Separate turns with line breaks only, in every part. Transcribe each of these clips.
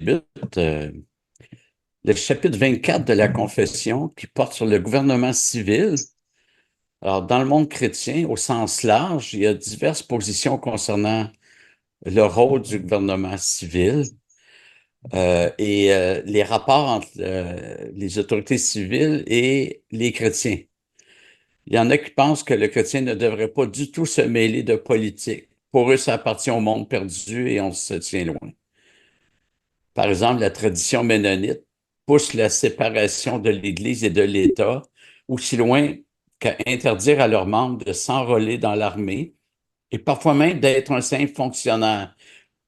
débute le chapitre 24 de la Confession qui porte sur le gouvernement civil. Alors, dans le monde chrétien, au sens large, il y a diverses positions concernant le rôle du gouvernement civil et les rapports entre les autorités civiles et les chrétiens. Il y en a qui pensent que le chrétien ne devrait pas du tout se mêler de politique. Pour eux, ça appartient au monde perdu et on se tient loin. Par exemple, la tradition ménonite pousse la séparation de l'Église et de l'État aussi loin qu'à interdire à leurs membres de s'enrôler dans l'armée et parfois même d'être un simple fonctionnaire,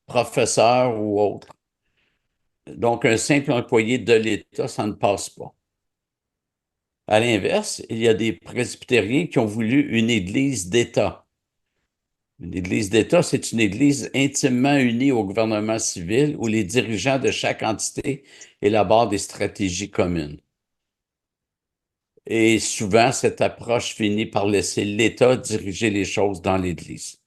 professeur ou autre. Donc, un simple employé de l'État, ça ne passe pas. À l'inverse, il y a des presbytériens qui ont voulu une Église d'État. Une Église d'État, c'est une Église intimement unie au gouvernement civil où les dirigeants de chaque entité élaborent des stratégies communes. Et souvent, cette approche finit par laisser l'État diriger les choses dans l'Église.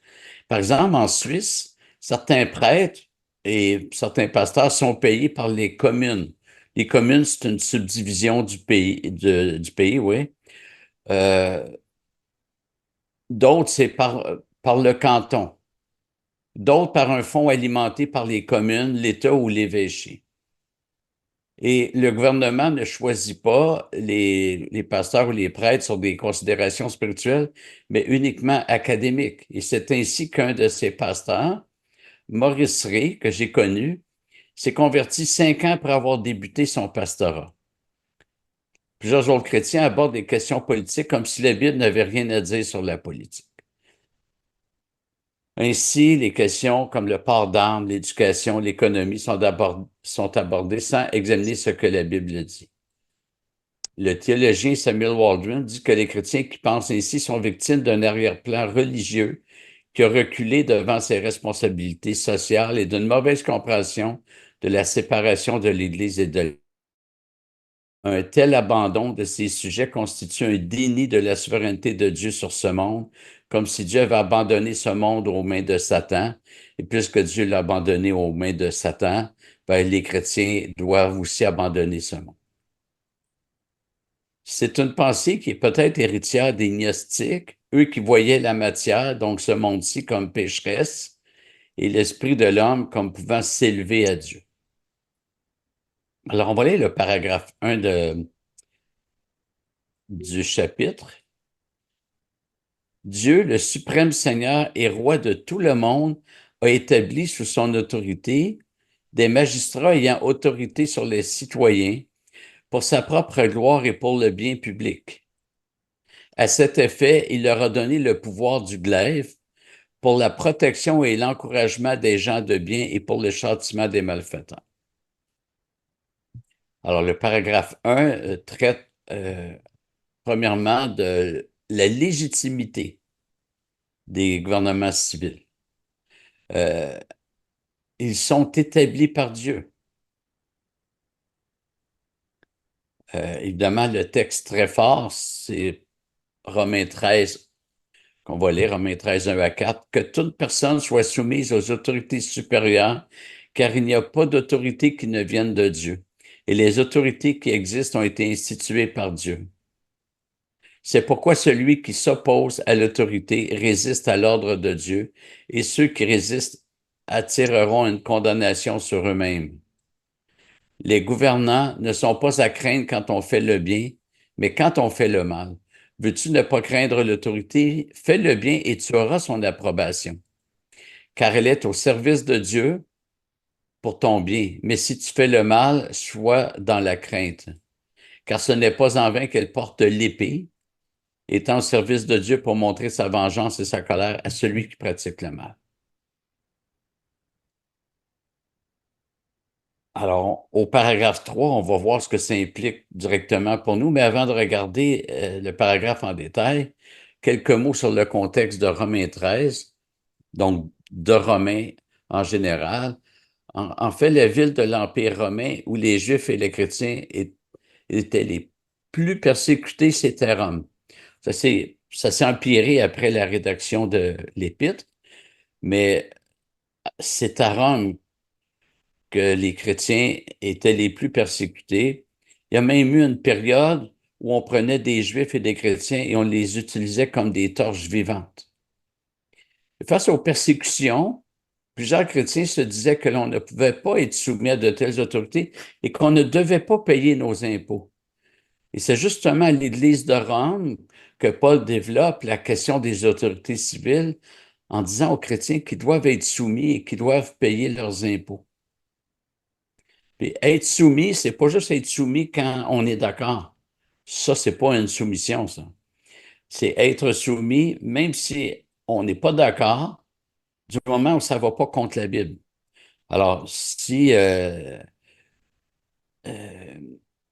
Par exemple, en Suisse, certains prêtres et certains pasteurs sont payés par les communes. Les communes, c'est une subdivision du pays, oui. Euh, D'autres, c'est par le canton. D'autres, par un fonds alimenté par les communes, l'État ou l'évêché. Et le gouvernement ne choisit pas les pasteurs ou les prêtres sur des considérations spirituelles, mais uniquement académiques. Et c'est ainsi qu'un de ces pasteurs, Maurice Rey, que j'ai connu, s'est converti 5 ans après avoir débuté son pastorat. Plusieurs autres chrétiens abordent des questions politiques comme si la Bible n'avait rien à dire sur la politique. Ainsi, les questions comme le port d'armes, l'éducation, l'économie sont abordées sans examiner ce que la Bible dit. Le théologien Samuel Waldron dit que les chrétiens qui pensent ainsi sont victimes d'un arrière-plan religieux qui a reculé devant ses responsabilités sociales et d'une mauvaise compréhension de la séparation de l'Église et de l'État. Un tel abandon de ces sujets constitue un déni de la souveraineté de Dieu sur ce monde, comme si Dieu avait abandonné ce monde aux mains de Satan. Et puisque Dieu l'a abandonné aux mains de Satan, ben, les chrétiens doivent aussi abandonner ce monde. C'est une pensée qui est peut-être héritière des gnostiques, eux qui voyaient la matière, donc ce monde-ci, comme pécheresse, et l'esprit de l'homme comme pouvant s'élever à Dieu. Alors, on va lire le paragraphe 1 du chapitre. Dieu, le suprême Seigneur et roi de tout le monde, a établi sous son autorité des magistrats ayant autorité sur les citoyens pour sa propre gloire et pour le bien public. À cet effet, il leur a donné le pouvoir du glaive pour la protection et l'encouragement des gens de bien et pour le châtiment des malfaiteurs. Alors, le paragraphe 1 traite premièrement de la légitimité des gouvernements civils. Euh, Ils sont établis par Dieu. Évidemment, le texte très fort, c'est Romains 13, qu'on va lire, Romains 13, 1 à 4, que toute personne soit soumise aux autorités supérieures, car il n'y a pas d'autorité qui ne vienne de Dieu. Et les autorités qui existent ont été instituées par Dieu. C'est pourquoi celui qui s'oppose à l'autorité résiste à l'ordre de Dieu, et ceux qui résistent attireront une condamnation sur eux-mêmes. Les gouvernants ne sont pas à craindre quand on fait le bien, mais quand on fait le mal. Veux-tu ne pas craindre l'autorité? Fais le bien et tu auras son approbation, car elle est au service de Dieu pour ton bien. Mais si tu fais le mal, sois dans la crainte, car ce n'est pas en vain qu'elle porte l'épée, étant au service de Dieu pour montrer sa vengeance et sa colère à celui qui pratique le mal. Alors, au paragraphe 3, on va voir ce que ça implique directement pour nous, mais avant de regarder le paragraphe en détail, quelques mots sur le contexte de Romains 13, donc de Romains en général. En fait, la ville de l'Empire romain où les Juifs et les chrétiens étaient les plus persécutés, c'était Rome. Ça s'est empiré après la rédaction de l'Épître, mais c'est à Rome que les chrétiens étaient les plus persécutés. Il y a même eu une période où on prenait des Juifs et des chrétiens et on les utilisait comme des torches vivantes. Face aux persécutions, plusieurs chrétiens se disaient que l'on ne pouvait pas être soumis à de telles autorités et qu'on ne devait pas payer nos impôts. Et c'est justement à l'Église de Rome que Paul développe la question des autorités civiles en disant aux chrétiens qu'ils doivent être soumis et qu'ils doivent payer leurs impôts. Puis être soumis, c'est pas juste être soumis quand on est d'accord. Ça, c'est pas une soumission, ça. C'est être soumis même si on n'est pas d'accord du moment où ça ne va pas contre la Bible. Alors, euh,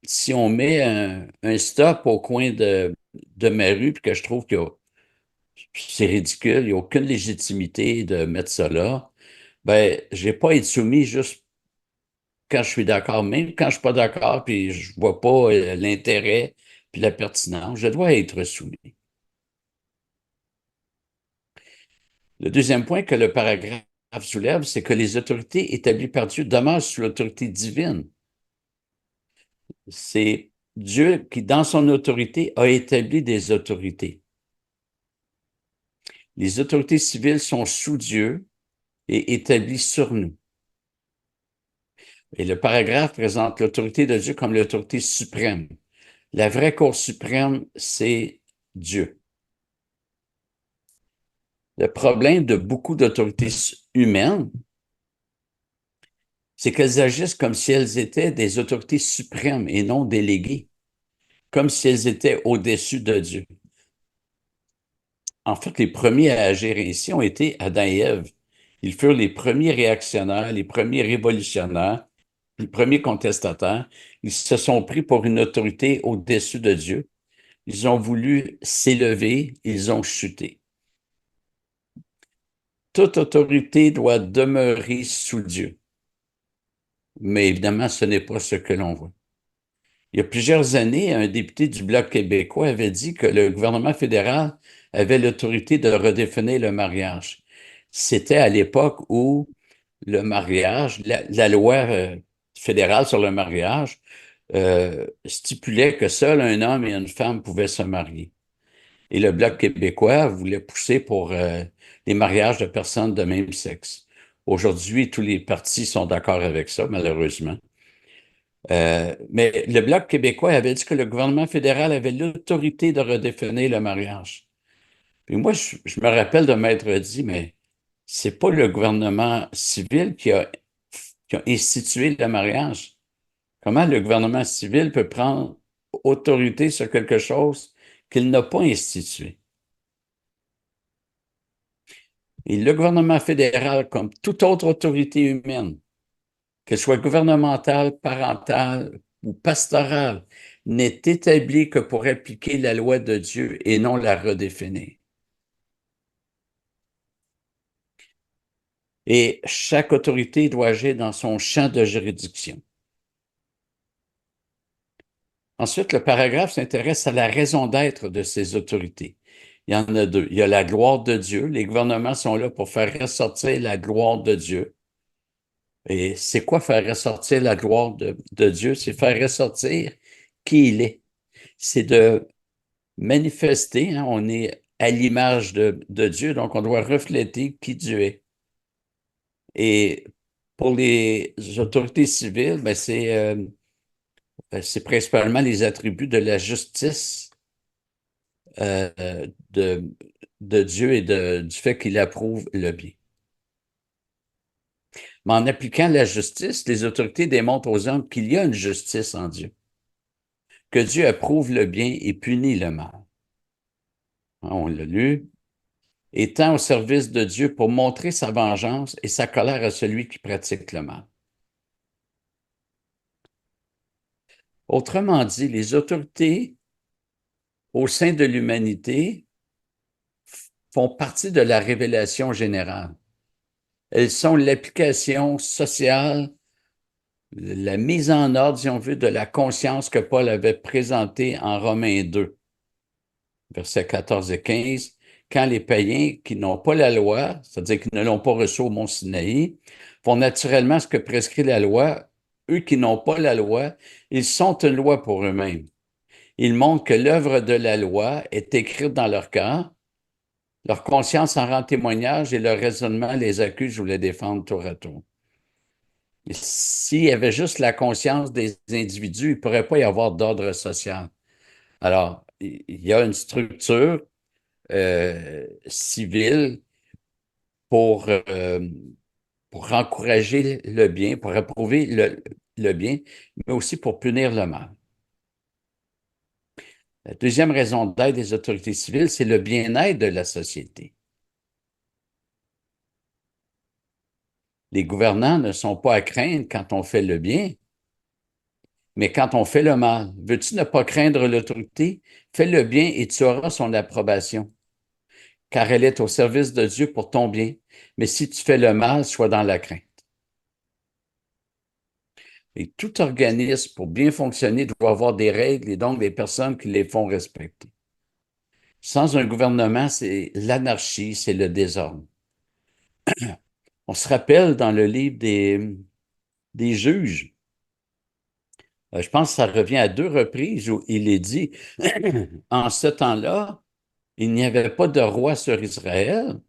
si on met un stop au coin de ma rue, puis que je trouve que c'est ridicule, il n'y a aucune légitimité de mettre ça là, ben, je vais pas être soumis juste quand je suis d'accord, même quand je suis pas d'accord, puis je vois pas l'intérêt puis la pertinence, je dois être soumis. Le deuxième point que le paragraphe soulève, c'est que les autorités établies par Dieu demeurent sous l'autorité divine. C'est Dieu qui, dans son autorité, a établi des autorités. Les autorités civiles sont sous Dieu et établies sur nous. Et le paragraphe présente l'autorité de Dieu comme l'autorité suprême. La vraie Cour suprême, c'est Dieu. Le problème de beaucoup d'autorités humaines, c'est qu'elles agissent comme si elles étaient des autorités suprêmes et non déléguées, comme si elles étaient au-dessus de Dieu. En fait, les premiers à agir ainsi ont été Adam et Ève. Ils furent les premiers réactionnaires, les premiers révolutionnaires, les premiers contestataires. Ils se sont pris pour une autorité au-dessus de Dieu. Ils ont voulu s'élever, ils ont chuté. Toute autorité doit demeurer sous Dieu. Mais évidemment, ce n'est pas ce que l'on voit. Il y a plusieurs années, un député du Bloc québécois avait dit que le gouvernement fédéral avait l'autorité de redéfinir le mariage. C'était à l'époque où le mariage, la loi fédérale sur le mariage stipulait que seul un homme et une femme pouvaient se marier. Et le Bloc québécois voulait pousser pour les mariages de personnes de même sexe. Aujourd'hui, tous les partis sont d'accord avec ça, malheureusement. Mais le Bloc québécois avait dit que le gouvernement fédéral avait l'autorité de redéfinir le mariage. Puis moi, je me rappelle de m'être dit, mais c'est pas le gouvernement civil qui a institué le mariage. Comment le gouvernement civil peut prendre autorité sur quelque chose qu'il n'a pas institué? Et le gouvernement fédéral, comme toute autre autorité humaine, qu'elle soit gouvernementale, parentale ou pastorale, n'est établi que pour appliquer la loi de Dieu et non la redéfinir. Et chaque autorité doit agir dans son champ de juridiction. Ensuite, le paragraphe s'intéresse à la raison d'être de ces autorités. Il y en a deux. Il y a la gloire de Dieu. Les gouvernements sont là pour faire ressortir la gloire de Dieu. Et c'est quoi faire ressortir la gloire de Dieu? C'est faire ressortir qui il est. C'est de manifester, hein, on est à l'image de Dieu, donc on doit refléter qui Dieu est. Et pour les autorités civiles, c'est principalement les attributs de la justice euh, de, de Dieu et du fait qu'il approuve le bien. Mais en appliquant la justice, les autorités démontrent aux hommes qu'il y a une justice en Dieu, que Dieu approuve le bien et punit le mal. On l'a lu. Étant au service de Dieu pour montrer sa vengeance et sa colère à celui qui pratique le mal. Autrement dit, les autorités au sein de l'humanité font partie de la révélation générale. Elles sont l'application sociale, la mise en ordre, si on veut, de la conscience que Paul avait présentée en Romains 2, versets 14 et 15, quand les païens qui n'ont pas la loi, c'est-à-dire qui ne l'ont pas reçue au Mont Sinaï, font naturellement ce que prescrit la loi, eux qui n'ont pas la loi, ils sont une loi pour eux-mêmes. Ils montrent que l'œuvre de la loi est écrite dans leur cœur, leur conscience en rend témoignage et leur raisonnement les accuse ou les défend tour à tour. S'il y avait juste la conscience des individus, il ne pourrait pas y avoir d'ordre social. Alors, il y a une structure civile pour, euh, pour encourager le bien, pour approuver le bien, mais aussi pour punir le mal. La deuxième raison d'être des autorités civiles, c'est le bien-être de la société. Les gouvernants ne sont pas à craindre quand on fait le bien, mais quand on fait le mal. Veux-tu ne pas craindre l'autorité? Fais le bien et tu auras son approbation, car elle est au service de Dieu pour ton bien. Mais si tu fais le mal, sois dans la crainte. Et tout organisme, pour bien fonctionner, doit avoir des règles et donc des personnes qui les font respecter. Sans un gouvernement, c'est l'anarchie, c'est le désordre. On se rappelle dans le livre des juges, je pense que ça revient à deux reprises où il est dit, en ce temps-là, il n'y avait pas de roi sur Israël.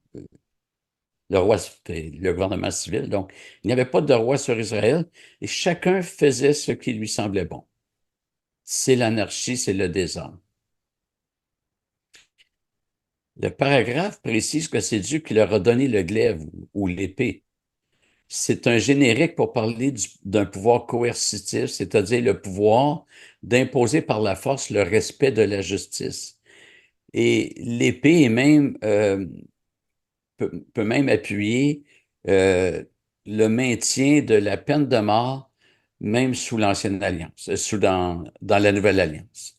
Le roi, c'était le gouvernement civil, donc il n'y avait pas de roi sur Israël et chacun faisait ce qui lui semblait bon. C'est l'anarchie, c'est le désordre. Le paragraphe précise que c'est Dieu qui leur a donné le glaive ou l'épée. C'est un générique pour parler d'un pouvoir coercitif, c'est-à-dire le pouvoir d'imposer par la force le respect de la justice. Et l'épée est même, peut même appuyer euh, le maintien de la peine de mort, même sous l'Ancienne Alliance, dans la Nouvelle Alliance.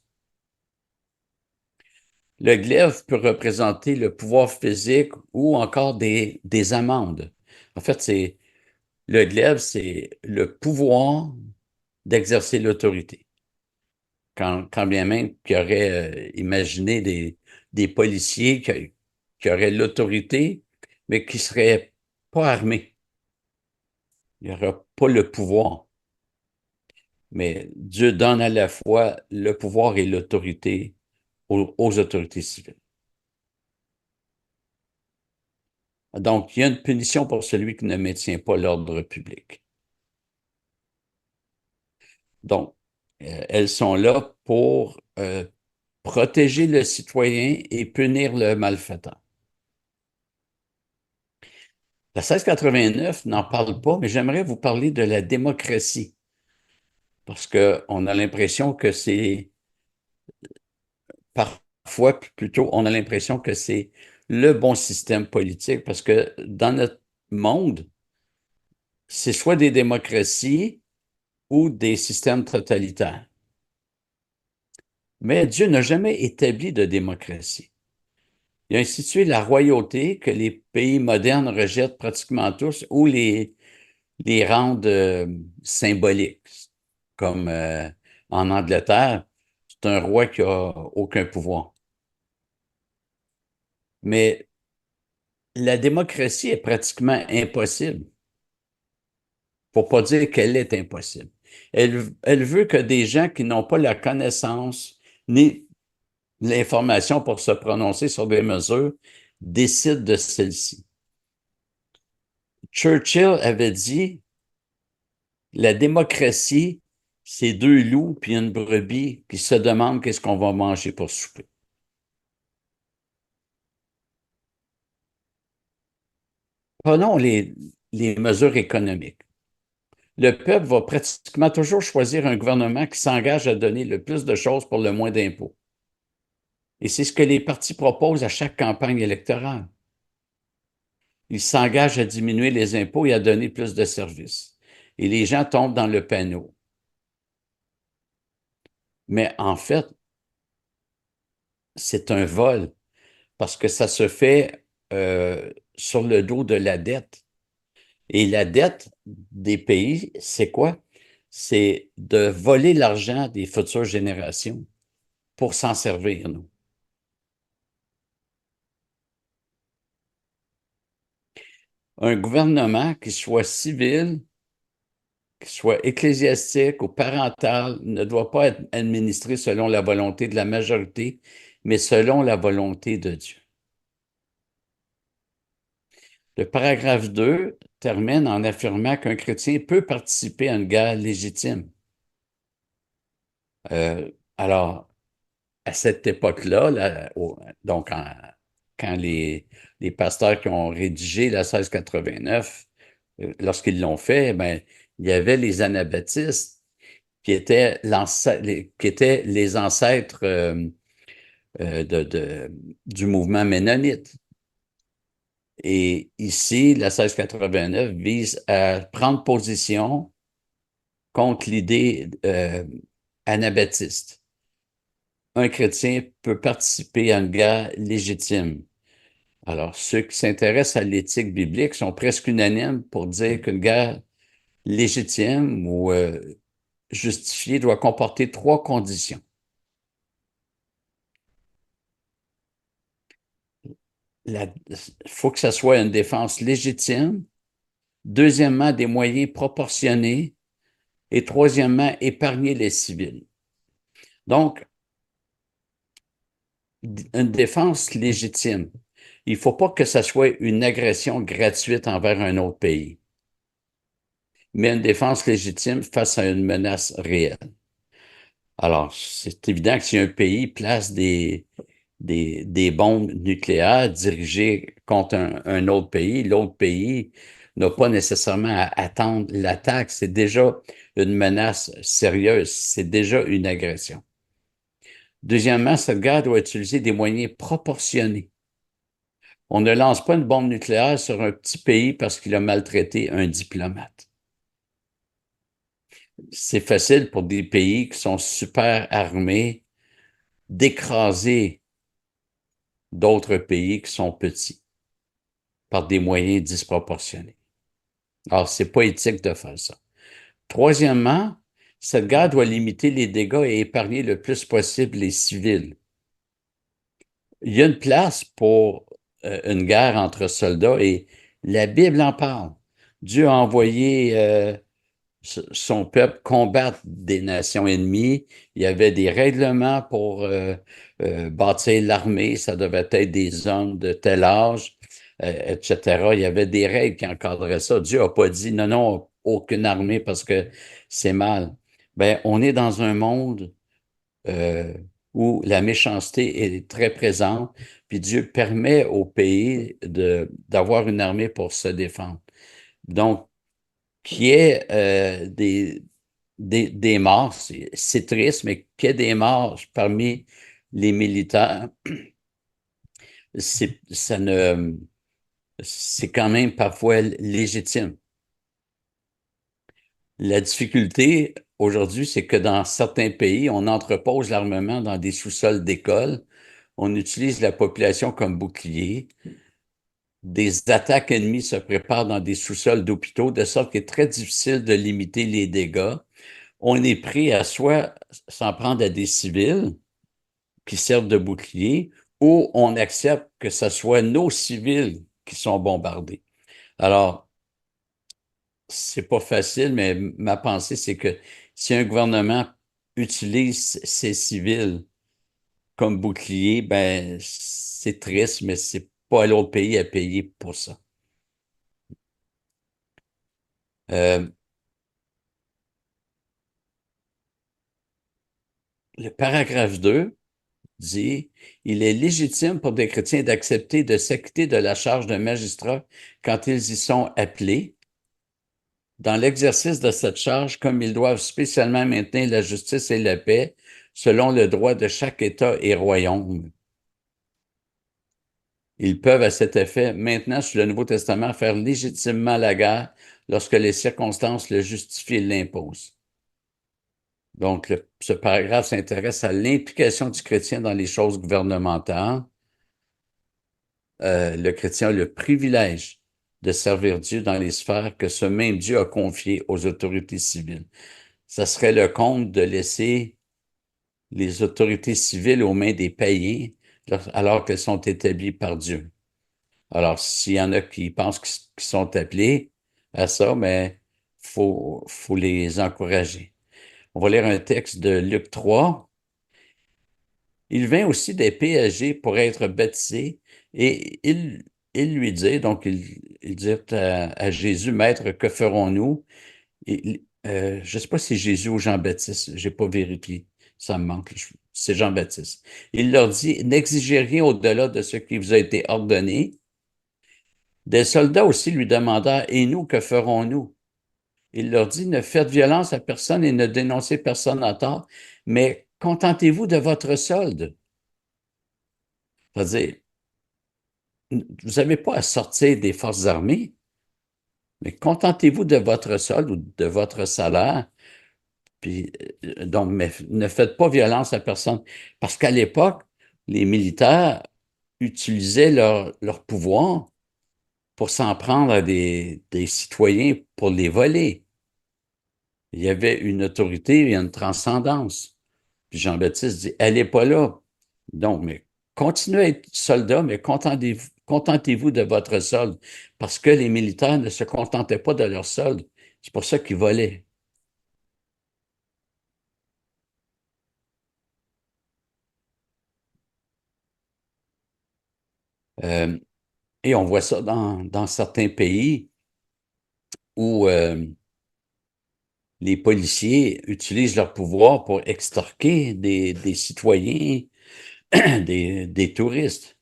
Le glaive peut représenter le pouvoir physique ou encore des amendes. En fait, le glaive, c'est le pouvoir d'exercer l'autorité. Quand bien même qu'il y aurait imaginé des policiers qui auraient l'autorité, mais qui ne seraient pas armés. Il n'y aura pas le pouvoir. Mais Dieu donne à la fois le pouvoir et l'autorité aux autorités civiles. Donc, il y a une punition pour celui qui ne maintient pas l'ordre public. Donc, elles sont là pour protéger le citoyen et punir le malfaiteur. La 1689 n'en parle pas, mais j'aimerais vous parler de la démocratie, parce qu'on a l'impression que c'est, parfois plutôt, on a l'impression que c'est le bon système politique, parce que dans notre monde, c'est soit des démocraties ou des systèmes totalitaires. Mais Dieu n'a jamais établi de démocratie. Il a institué la royauté que les pays modernes rejettent pratiquement tous ou les rendent symboliques, comme en Angleterre, c'est un roi qui a aucun pouvoir. Mais la démocratie est pratiquement impossible, pour pas dire qu'elle est impossible. Elle veut que des gens qui n'ont pas la connaissance ni l'information pour se prononcer sur des mesures décident de celles-ci. Churchill avait dit, la démocratie, c'est deux loups puis une brebis qui se demandent qu'est-ce qu'on va manger pour souper. Prenons les mesures économiques. Le peuple va pratiquement toujours choisir un gouvernement qui s'engage à donner le plus de choses pour le moins d'impôts. Et c'est ce que les partis proposent à chaque campagne électorale. Ils s'engagent à diminuer les impôts et à donner plus de services. Et les gens tombent dans le panneau. Mais en fait, c'est un vol parce que ça se fait sur le dos de la dette. Et la dette des pays, c'est quoi? C'est de voler l'argent des futures générations pour s'en servir, nous. Un gouvernement qui soit civil, qui soit ecclésiastique ou parental, ne doit pas être administré selon la volonté de la majorité, mais selon la volonté de Dieu. Le paragraphe 2 termine en affirmant qu'un chrétien peut participer à une guerre légitime. Alors, à cette époque-là, donc quand les pasteurs qui ont rédigé la 1689, lorsqu'ils l'ont fait, ben, il y avait les anabaptistes qui étaient les ancêtres du mouvement ménonite. Et ici, la 1689 vise à prendre position contre l'idée anabaptiste. Un chrétien peut participer à une guerre légitime. Alors, ceux qui s'intéressent à l'éthique biblique sont presque unanimes pour dire qu'une guerre légitime ou justifiée doit comporter trois conditions. Il faut que ce soit une défense légitime. Deuxièmement, des moyens proportionnés. Et troisièmement, épargner les civils. Donc, une défense légitime. Il ne faut pas que ce soit une agression gratuite envers un autre pays, mais une défense légitime face à une menace réelle. Alors, c'est évident que si un pays place des bombes nucléaires dirigées contre un autre pays, l'autre pays n'a pas nécessairement à attendre l'attaque. C'est déjà une menace sérieuse, c'est déjà une agression. Deuxièmement, cette guerre doit utiliser des moyens proportionnés. On ne lance pas une bombe nucléaire sur un petit pays parce qu'il a maltraité un diplomate. C'est facile pour des pays qui sont super armés d'écraser d'autres pays qui sont petits par des moyens disproportionnés. Alors, c'est pas éthique de faire ça. Troisièmement, cette guerre doit limiter les dégâts et épargner le plus possible les civils. Il y a une place pour une guerre entre soldats et la Bible en parle. Dieu a envoyé son peuple combattre des nations ennemies. Il y avait des règlements pour bâtir l'armée. Ça devait être des hommes de tel âge, etc. Il y avait des règles qui encadraient ça. Dieu n'a pas dit non, non, aucune armée parce que c'est mal. Ben, on est dans un monde euh, où la méchanceté est très présente, puis Dieu permet au pays d'avoir une armée pour se défendre. Donc, qu'il y ait des morts, c'est triste, mais qu'il y ait des morts parmi les militaires, ça ne, c'est quand même parfois légitime. La difficulté aujourd'hui, c'est que dans certains pays, on entrepose l'armement dans des sous-sols d'écoles, on utilise la population comme bouclier, des attaques ennemies se préparent dans des sous-sols d'hôpitaux, de sorte qu'il est très difficile de limiter les dégâts. On est prêt à soit s'en prendre à des civils qui servent de bouclier, ou on accepte que ce soit nos civils qui sont bombardés. Alors, c'est pas facile, mais ma pensée, c'est que si un gouvernement utilise ses civils comme bouclier, ben, c'est triste, mais c'est pas à l'autre pays à payer pour ça. Euh, le paragraphe 2 dit, il est légitime pour des chrétiens d'accepter de s'acquitter de la charge de magistrat quand ils y sont appelés, dans l'exercice de cette charge, comme ils doivent spécialement maintenir la justice et la paix selon le droit de chaque État et royaume. Ils peuvent, à cet effet, maintenant, sous le Nouveau Testament, faire légitimement la guerre lorsque les circonstances le justifient et l'imposent. Donc, ce paragraphe s'intéresse à l'implication du chrétien dans les choses gouvernementales. Le chrétien a le privilège de servir Dieu dans les sphères que ce même Dieu a confiées aux autorités civiles. Ça serait le compte de laisser les autorités civiles aux mains des païens alors qu'elles sont établies par Dieu. Alors, s'il y en a qui pensent qu'ils sont appelés à ça, mais faut les encourager. On va lire un texte de Luc 3. Il vint aussi des péagers pour être baptisés et il lui dit, donc il dit à Jésus, Maître, que ferons-nous? Je ne sais pas si Jésus ou Jean-Baptiste, je n'ai pas vérifié, ça me manque, c'est Jean-Baptiste. Il leur dit, n'exigez rien au-delà de ce qui vous a été ordonné. Des soldats aussi lui demandèrent, et nous, que ferons-nous? Il leur dit, ne faites violence à personne et ne dénoncez personne à tort, mais contentez-vous de votre solde. C'est-à-dire, vous n'avez pas à sortir des forces armées, mais contentez-vous de votre solde ou de votre salaire. Puis, donc, mais ne faites pas violence à personne. Parce qu'à l'époque, les militaires utilisaient leur pouvoir pour s'en prendre à des citoyens pour les voler. Il y avait une autorité, il y a une transcendance. Puis Jean-Baptiste dit, elle n'est pas là. Donc, mais continuez à être soldat, mais contentez-vous de votre solde. Parce que les militaires ne se contentaient pas de leur solde. C'est pour ça qu'ils volaient. Euh, et on voit ça dans certains pays où les policiers utilisent leur pouvoir pour extorquer des citoyens, des touristes.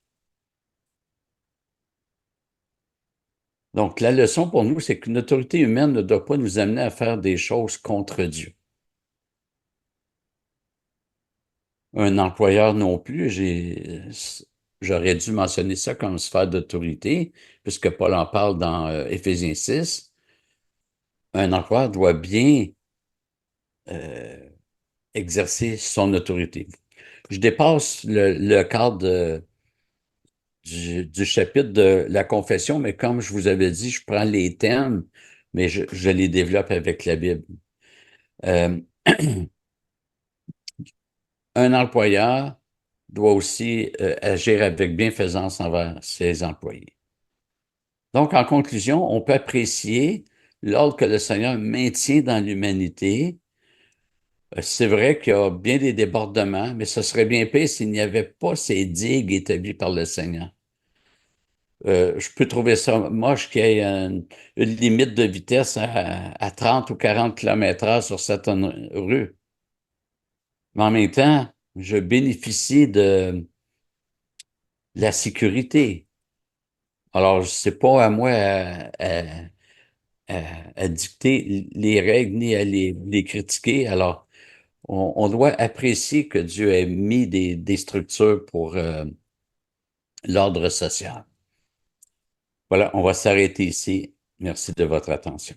Donc, la leçon pour nous, c'est qu'une autorité humaine ne doit pas nous amener à faire des choses contre Dieu. Un employeur non plus, j'aurais dû mentionner ça comme sphère d'autorité, puisque Paul en parle dans Éphésiens 6. Un employeur doit bien euh, exercer son autorité. Je dépasse le cadre du chapitre de la confession, mais comme je vous avais dit, je prends les thèmes, mais je les développe avec la Bible. Euh, un employeur doit aussi agir avec bienfaisance envers ses employés. Donc, en conclusion, on peut apprécier l'ordre que le Seigneur maintient dans l'humanité. C'est vrai qu'il y a bien des débordements, mais ce serait bien pire s'il n'y avait pas ces digues établies par le Seigneur. Je peux trouver ça moche qu'il y ait une limite de vitesse à 30 ou 40 km/h sur certaines rues. Mais en même temps, je bénéficie de la sécurité. Alors, c'est pas à moi à dicter les règles ni à les critiquer. Alors, on doit apprécier que Dieu ait mis des structures pour l'ordre social. Voilà, on va s'arrêter ici. Merci de votre attention.